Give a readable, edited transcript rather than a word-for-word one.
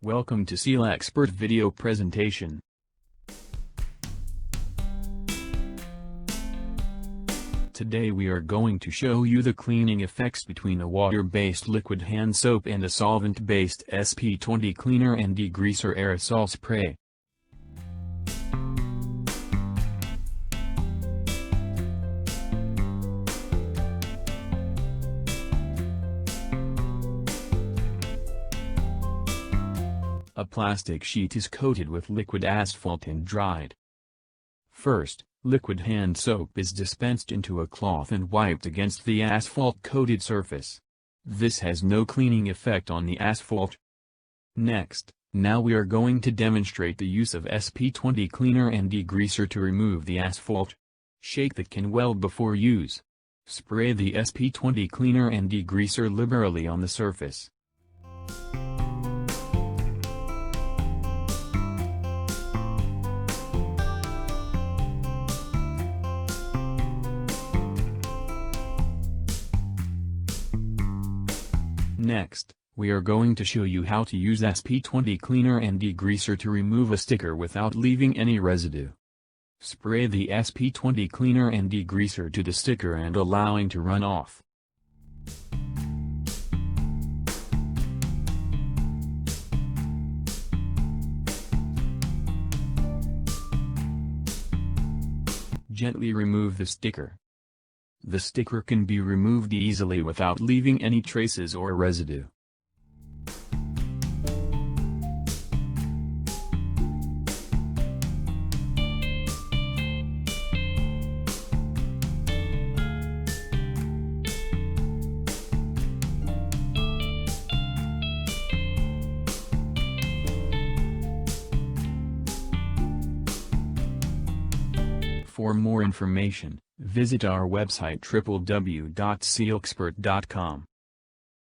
Welcome to Seal Expert video presentation. Today we are going to show you the cleaning effects between a water-based liquid hand soap and a solvent-based SP20 cleaner and degreaser aerosol spray. A plastic sheet is coated with liquid asphalt and dried. First, liquid hand soap is dispensed into a cloth and wiped against the asphalt-coated surface. This has no cleaning effect on the asphalt. Next, now we are going to demonstrate the use of SP20 cleaner and degreaser to remove the asphalt. Shake the can well before use. Spray the SP20 cleaner and degreaser liberally on the surface. Next, we are going to show you how to use SP20 cleaner and degreaser to remove a sticker without leaving any residue. Spray the SP20 cleaner and degreaser to the sticker and allowing to run off. Gently remove the sticker. The sticker can be removed easily without leaving any traces or residue. For more information, visit our website www.sealexpert.com.